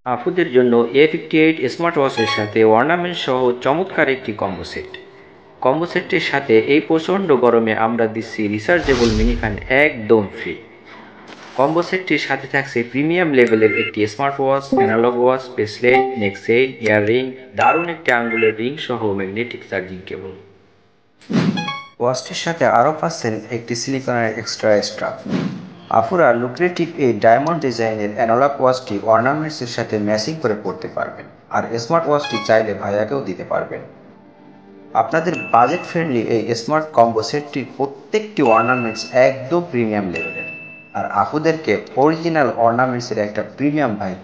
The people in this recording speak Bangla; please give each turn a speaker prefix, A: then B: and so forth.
A: আপুদের জন্য A58 স্মার্ট ওয়াচের সাথে অর্নামেন্ট সহ চমৎকার একটি কম্বো সেট। কম্বো সেটটির সাথে এই প্রচণ্ড গরমে আমরা দিচ্ছি রিচার্জেবল মিনি ফ্যান একদম ফ্রি। কম্বো সেটটির সাথে থাকছে প্রিমিয়াম লেভেলের একটি smart watch, analogue watch, bracelet, neck set, earring, দারুণ একটি আঙ্গুলের রিং সহ ম্যাগনেটিক চার্জিং কেবল। ওয়াচটির সাথে আরও পাচ্ছেন একটি সিলিকনের এক্সট্রা স্ট্রাপ। আপুরা লুক্রেটিভ এই ডায়মন্ড ডিজাইনের অ্যানালগ ওয়াচটি অর্নামেন্টসের সাথে ম্যাচিং করে পড়তে পারবেন, আর স্মার্ট ওয়াচটি চাইলে ভাইয়াকেও দিতে পারবেন। আপনাদের বাজেট ফ্রেন্ডলি এই স্মার্ট কম্বো সেটটির প্রত্যেকটি অর্নামেন্টস একদম প্রিমিয়াম লেভেলের, আর আপুদেরকে অরিজিনাল অর্নামেন্টসের একটা প্রিমিয়াম ভাইব